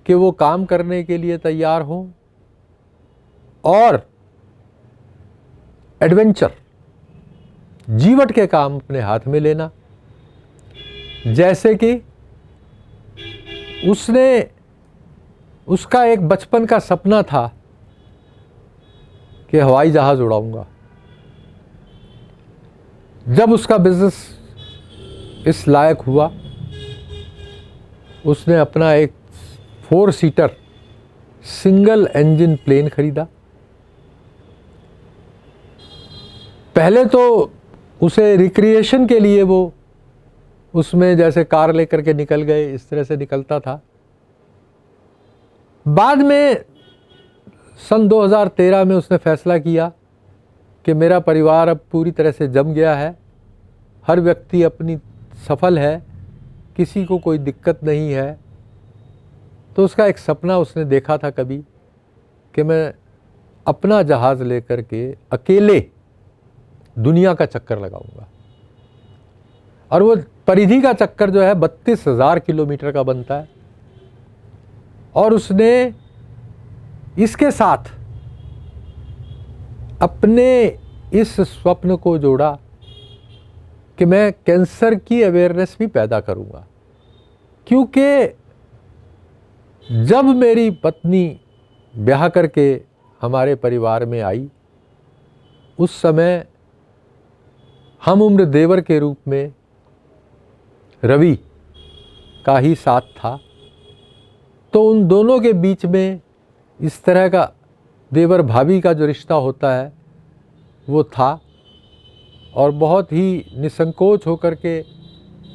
कि वो काम करने के लिए तैयार हों, और एडवेंचर, जीवट के काम अपने हाथ में लेना। जैसे कि उसका एक बचपन का सपना था कि हवाई जहाज़ उड़ाऊंगा। जब उसका बिजनेस इस लायक हुआ, उसने अपना एक 4 सीटर सिंगल इंजन प्लेन खरीदा। पहले तो उसे रिक्रिएशन के लिए वो उसमें जैसे कार लेकर के निकल गए, इस तरह से निकलता था। बाद में सन 2013 में उसने फैसला किया कि मेरा परिवार अब पूरी तरह से जम गया है, हर व्यक्ति अपनी सफल है, किसी को कोई दिक्कत नहीं है। तो उसका एक सपना उसने देखा था कभी कि मैं अपना जहाज़ लेकर के अकेले दुनिया का चक्कर लगाऊंगा। और वो परिधि का चक्कर जो है 32,000 किलोमीटर का बनता है। और उसने इसके साथ अपने इस स्वप्न को जोड़ा कि मैं कैंसर की अवेयरनेस भी पैदा करूंगा। क्योंकि जब मेरी पत्नी ब्याह करके हमारे परिवार में आई, उस समय हम उम्र देवर के रूप में रवि का ही साथ था। तो उन दोनों के बीच में इस तरह का देवर भाभी का जो रिश्ता होता है वो था, और बहुत ही निसंकोच होकर के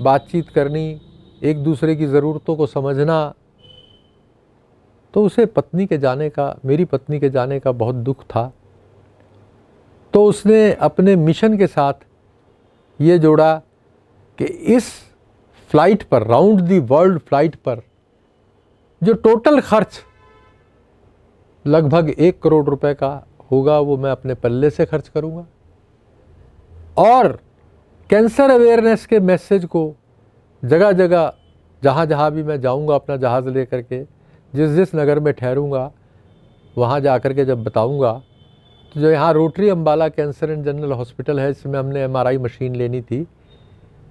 बातचीत करनी, एक दूसरे की ज़रूरतों को समझना। तो उसे पत्नी के जाने का, मेरी पत्नी के जाने का बहुत दुख था। तो उसने अपने मिशन के साथ ये जोड़ा कि इस फ्लाइट पर, राउंड दी वर्ल्ड फ्लाइट पर, जो टोटल खर्च लगभग 1 करोड़ रुपए का होगा वो मैं अपने पल्ले से खर्च करूंगा। और कैंसर अवेयरनेस के मैसेज को जगह जगह, जहाँ जहाँ भी मैं जाऊंगा अपना जहाज़ लेकर के, जिस जिस नगर में ठहरूंगा वहाँ जा कर के जब बताऊंगा, तो जो यहाँ rotary Ambala cancer and general hospital है, इसमें हमने MRI मशीन लेनी थी,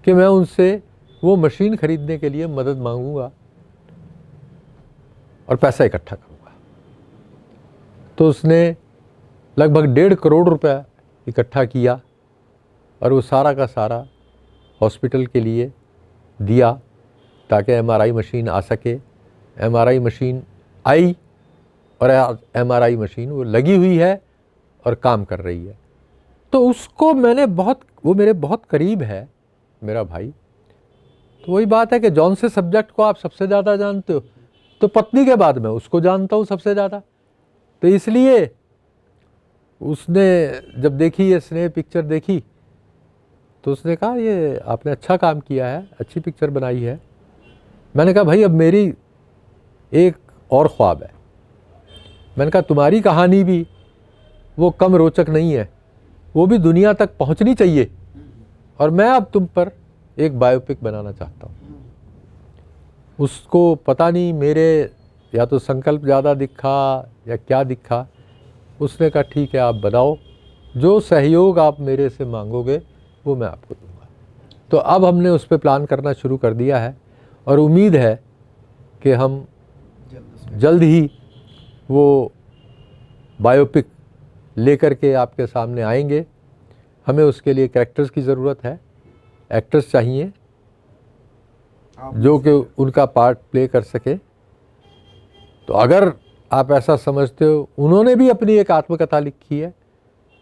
कि मैं उनसे वो मशीन खरीदने के लिए मदद मांगूंगा और पैसा इकट्ठा करूंगा। तो उसने लगभग 1.5 करोड़ रुपया इकट्ठा किया और वो सारा का सारा हॉस्पिटल के लिए दिया ताकि MRI मशीन आ सके। MRI मशीन आई और MRI मशीन वो लगी हुई है और काम कर रही है। तो उसको मैंने बहुत, वो मेरे बहुत करीब है, मेरा भाई। तो वही बात है कि जौन से सब्जेक्ट को आप सबसे ज़्यादा जानते हो, तो पत्नी के बाद मैं उसको जानता हूँ सबसे ज़्यादा। तो इसलिए उसने जब देखी ये स्नेह पिक्चर देखी, तो उसने कहा ये आपने अच्छा काम किया है, अच्छी पिक्चर बनाई है। मैंने कहा भाई अब मेरी एक और ख्वाब है। मैंने कहा तुम्हारी कहानी भी वो कम रोचक नहीं है, वो भी दुनिया तक पहुंचनी चाहिए, और मैं अब तुम पर एक बायोपिक बनाना चाहता हूँ। उसको पता नहीं मेरे या तो संकल्प ज़्यादा दिखा या क्या दिखा, उसने कहा ठीक है आप बनाओ, जो सहयोग आप मेरे से मांगोगे वो मैं आपको दूंगा। तो अब हमने उस पर प्लान करना शुरू कर दिया है और उम्मीद है कि हम जल्द ही वो बायोपिक लेकर के आपके सामने आएंगे। हमें उसके लिए कैरेक्टर्स की ज़रूरत है, एक्टर्स चाहिए जो कि उनका पार्ट प्ले कर सके। तो अगर आप ऐसा समझते हो, उन्होंने भी अपनी एक आत्मकथा लिखी है,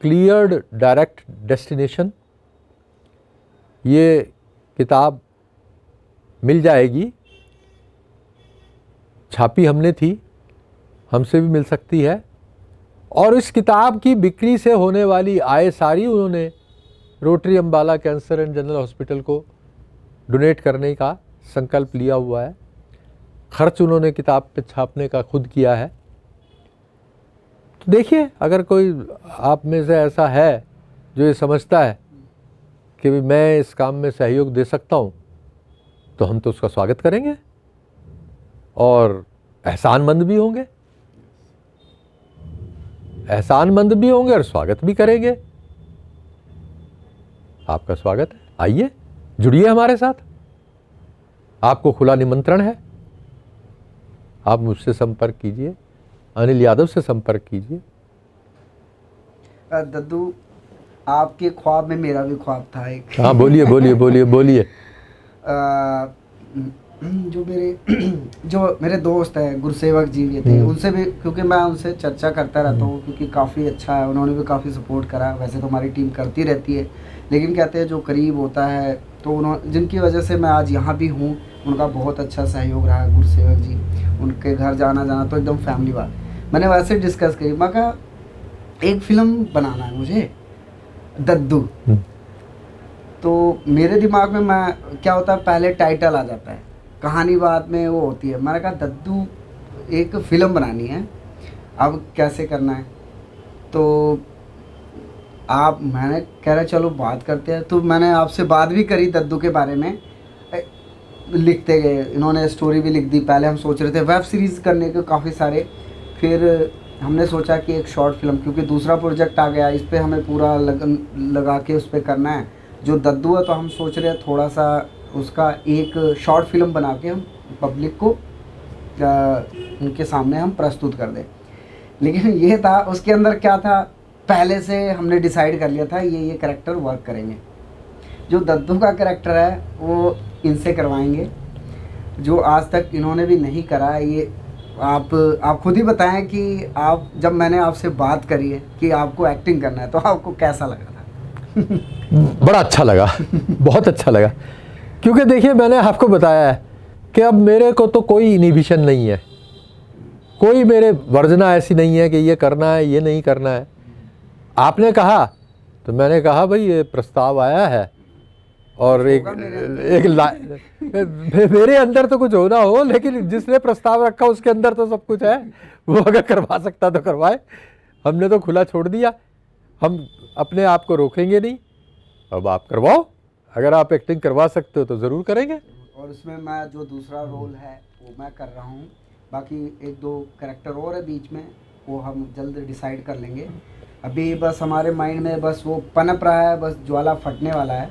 क्लियर्ड डायरेक्ट डेस्टिनेशन। ये किताब मिल जाएगी, छापी हमने थी, हमसे भी मिल सकती है। और इस किताब की बिक्री से होने वाली आय सारी उन्होंने rotary Ambala cancer and general hospital को डोनेट करने का संकल्प लिया हुआ है। खर्च उन्होंने किताब पे छापने का खुद किया है। तो देखिए, अगर कोई आप में से ऐसा है जो ये समझता है कि मैं इस काम में सहयोग दे सकता हूँ, तो हम तो उसका स्वागत करेंगे और एहसानमंद भी होंगे, एहसानमंद भी होंगे और स्वागत भी करेंगे। आपका स्वागत है, आइए जुड़िए हमारे साथ, आपको खुला निमंत्रण है। आप मुझसे संपर्क कीजिए, अनिल यादव से संपर्क कीजिए। दद्दू, आपके ख्वाब में मेरा भी ख्वाब था एक। हाँ बोलिए बोलिए बोलिए बोलिए। जो मेरे दोस्त हैं गुरसेवक जी भी थे, उनसे भी, क्योंकि मैं उनसे चर्चा करता रहता हूँ, क्योंकि काफ़ी अच्छा है, उन्होंने भी काफ़ी सपोर्ट करा। वैसे तो हमारी टीम करती रहती है, लेकिन कहते हैं जो करीब होता है, तो उन्होंने, जिनकी वजह से मैं आज यहाँ भी हूँ, उनका बहुत अच्छा सहयोग रहा है गुरसेवक जी। उनके घर जाना जाना तो एकदम फैमिली बात। मैंने वैसे डिस्कस करी, मैं कहा एक फ़िल्म बनाना है मुझे, दद्दू। तो मेरे दिमाग में मैं क्या होता है, पहले टाइटल आ जाता है, कहानी बाद में वो होती है। मैंने कहा दद्दू एक फ़िल्म बनानी है, अब कैसे करना है। तो मैंने कह रहा चलो बात करते हैं। तो मैंने आपसे बात भी करी दद्दू के बारे में, लिखते गए, इन्होंने स्टोरी भी लिख दी। पहले हम सोच रहे थे वेब सीरीज़ करने के काफ़ी सारे, फिर हमने सोचा कि एक शॉर्ट फिल्म, क्योंकि दूसरा प्रोजेक्ट आ गया, इस पर हमें पूरा लगन लगा के उस पर करना है जो दद्दू है। तो हम सोच रहे हैं थोड़ा सा उसका एक शॉर्ट फिल्म बना के हम पब्लिक को उनके सामने हम प्रस्तुत कर दें। लेकिन ये था, उसके अंदर क्या था, पहले से हमने डिसाइड कर लिया था ये कैरेक्टर वर्क करेंगे। जो दद्दू का कैरेक्टर है वो इनसे करवाएंगे, जो आज तक इन्होंने भी नहीं करा है। ये आप खुद ही बताएं कि आप, जब मैंने आपसे बात करी है कि आपको एक्टिंग करना है, तो आपको कैसा लगा था? बड़ा अच्छा लगा, बहुत अच्छा लगा। क्योंकि देखिए मैंने आपको बताया है कि अब मेरे को तो कोई इनिबिशन नहीं है, कोई मेरे वर्जना ऐसी नहीं है कि ये करना है ये नहीं करना है। आपने कहा तो मैंने कहा भाई ये प्रस्ताव आया है, और मेरे अंदर तो कुछ होना हो, लेकिन जिसने प्रस्ताव रखा उसके अंदर तो सब कुछ है। वो अगर करवा सकता तो करवाए, हमने तो खुला छोड़ दिया, हम अपने आप को रोकेंगे नहीं। अब आप करवाओ, अगर आप एक्टिंग करवा सकते हो तो ज़रूर करेंगे। और उसमें मैं जो दूसरा रोल है वो मैं कर रहा हूँ, बाकी एक दो कैरेक्टर और है बीच में, वो हम जल्द डिसाइड कर लेंगे। अभी बस हमारे माइंड में बस वो पनप रहा है, बस ज्वाला फटने वाला है।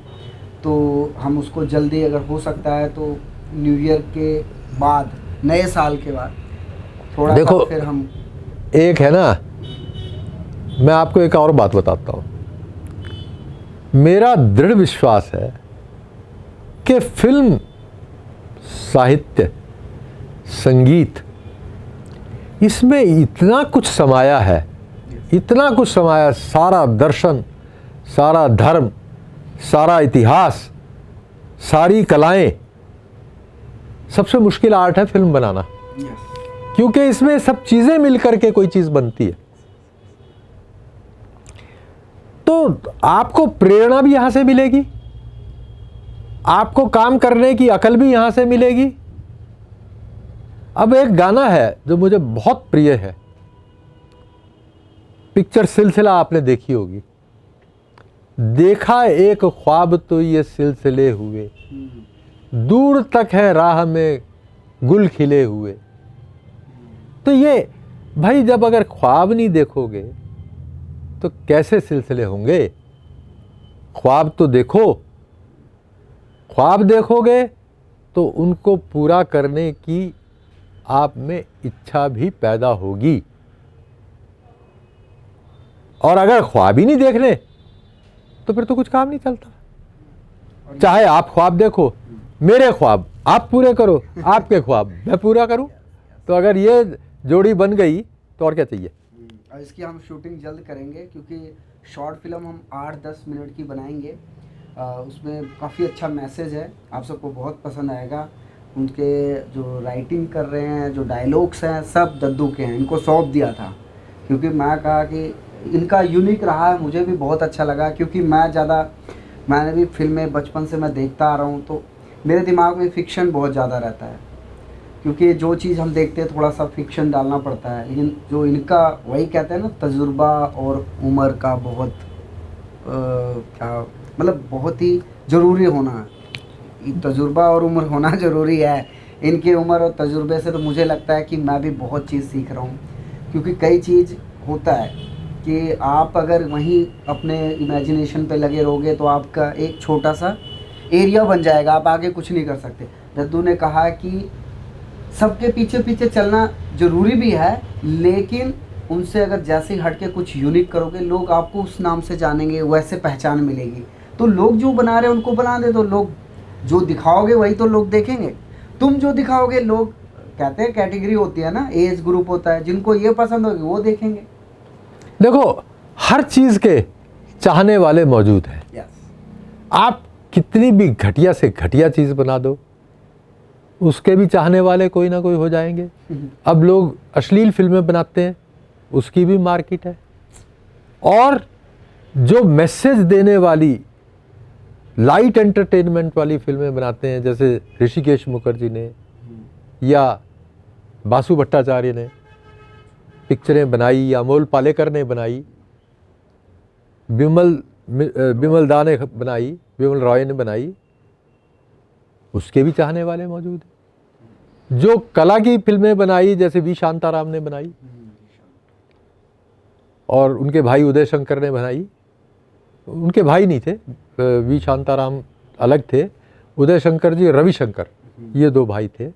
तो हम उसको जल्दी, अगर हो सकता है तो न्यू ईयर के बाद, नए साल के बाद थोड़ा देखो, फिर हम एक है ना, मैं आपको एक और बात बताता हूँ। मेरा दृढ़ विश्वास है कि फिल्म, साहित्य, संगीत, इसमें इतना कुछ समाया है, इतना कुछ समाया, सारा दर्शन, सारा धर्म, सारा इतिहास, सारी कलाएं। सबसे मुश्किल आर्ट है फिल्म बनाना, क्योंकि इसमें सब चीज़ें मिलकर के कोई चीज़ बनती है। तो आपको प्रेरणा भी यहाँ से मिलेगी, आपको काम करने की अकल भी यहाँ से मिलेगी। अब एक गाना है जो मुझे बहुत प्रिय है, पिक्चर सिलसिला आपने देखी होगी। देखा एक ख्वाब तो ये सिलसिले हुए, दूर तक है राह में गुल खिले हुए। तो ये भाई, जब अगर ख्वाब नहीं देखोगे तो कैसे सिलसिले होंगे? ख्वाब तो देखो, ख्वाब देखोगे तो उनको पूरा करने की आप में इच्छा भी पैदा होगी। और अगर ख्वाब ही नहीं देखने तो फिर तो कुछ काम नहीं चलता। चाहे आप ख्वाब देखो, मेरे ख्वाब आप पूरे करो, आपके ख्वाब मैं पूरा करूं, तो अगर ये जोड़ी बन गई तो और क्या चाहिए। और इसकी हम शूटिंग जल्द करेंगे, क्योंकि शॉर्ट फिल्म हम 8-10 मिनट की बनाएंगे। उसमें काफ़ी अच्छा मैसेज है, आप सबको बहुत पसंद आएगा। उनके जो राइटिंग कर रहे हैं, जो डायलॉग्स हैं, सब दद्दू के हैं। इनको सौंप दिया था, क्योंकि मैं कहा कि इनका यूनिक रहा है, मुझे भी बहुत अच्छा लगा। क्योंकि मैंने भी फिल्में बचपन से मैं देखता आ रहा हूँ, तो मेरे दिमाग में फ़िक्शन बहुत ज़्यादा रहता है, क्योंकि जो चीज़ हम देखते हैं थोड़ा सा फिक्शन डालना पड़ता है। लेकिन जो इनका, वही कहते हैं ना, तजुर्बा और उम्र का बहुत क्या मतलब, बहुत ही ज़रूरी होना है। तजुर्बा और उम्र होना ज़रूरी है। इनकी उम्र और तजुर्बे से तो मुझे लगता है कि मैं भी बहुत चीज़ सीख रहा हूँ, क्योंकि कई चीज़ होता है कि आप अगर वहीं अपने इमेजिनेशन पे लगे रहोगे तो आपका एक छोटा सा एरिया बन जाएगा, आप आगे कुछ नहीं कर सकते। दद्दू ने कहा कि सबके पीछे पीछे चलना ज़रूरी भी है, लेकिन उनसे अगर जैसे ही हट के कुछ यूनिक करोगे, लोग आपको उस नाम से जानेंगे, वैसे पहचान मिलेगी। तो लोग जो बना रहे हैं उनको बना दे, तो लोग जो दिखाओगे वही तो लोग देखेंगे। तुम जो दिखाओगे, लोग कहते हैं कैटेगरी होती है ना, एज ग्रुप होता है, जिनको ये पसंद होगी वो देखेंगे। देखो, हर चीज़ के चाहने वाले मौजूद हैं। आप कितनी भी घटिया से घटिया चीज़ बना दो, उसके भी चाहने वाले कोई ना कोई हो जाएंगे। अब लोग अश्लील फिल्में बनाते हैं, उसकी भी मार्केट है। और जो मैसेज देने वाली, लाइट एंटरटेनमेंट वाली फिल्में बनाते हैं, जैसे ऋषिकेश मुखर्जी ने या बासु भट्टाचार्य ने पिक्चरें बनाई, या अमोल पालेकर ने बनाई, बिमल दा ने बनाई, बिमल रॉय ने बनाई, उसके भी चाहने वाले मौजूद हैं। जो कला की फिल्में बनाई, जैसे वी शांताराम ने बनाई और उनके भाई उदय शंकर ने बनाई, उनके भाई नहीं थे, वी शांताराम अलग थे, उदय शंकर जी रविशंकर, ये दो भाई थे,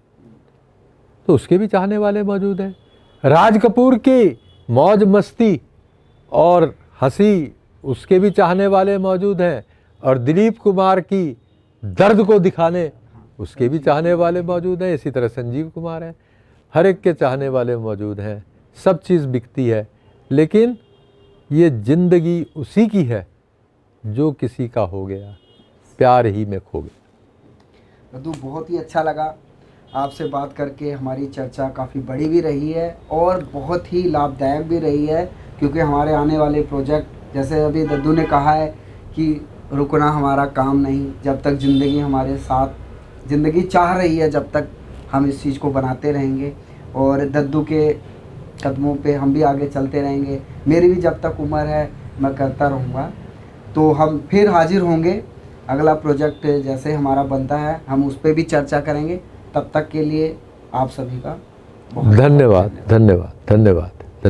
तो उसके भी चाहने वाले मौजूद हैं। राज कपूर की मौज मस्ती और हंसी, उसके भी चाहने वाले मौजूद हैं। और दिलीप कुमार की दर्द को दिखाने, उसके भी चाहने वाले मौजूद हैं। इसी तरह संजीव कुमार है, हर एक के चाहने वाले मौजूद हैं। सब चीज़ बिकती है, लेकिन ये ज़िंदगी उसी की है जो किसी का हो गया, प्यार ही में खो गया। दद्दू, बहुत ही अच्छा लगा आपसे बात करके। हमारी चर्चा काफ़ी बड़ी भी रही है और बहुत ही लाभदायक भी रही है, क्योंकि हमारे आने वाले प्रोजेक्ट, जैसे अभी दद्दू ने कहा है कि रुकना हमारा काम नहीं, जब तक ज़िंदगी हमारे साथ, ज़िंदगी चाह रही है, जब तक हम इस चीज़ को बनाते रहेंगे और दद्दू के कदमों पे हम भी आगे चलते रहेंगे। मेरी भी जब तक उम्र है मैं करता रहूँगा। तो हम फिर हाजिर होंगे, अगला प्रोजेक्ट जैसे हमारा बनता है हम उस पर भी चर्चा करेंगे। तब तक के लिए आप सभी का धन्यवाद, धन्यवाद, धन्यवाद, धन्यवाद।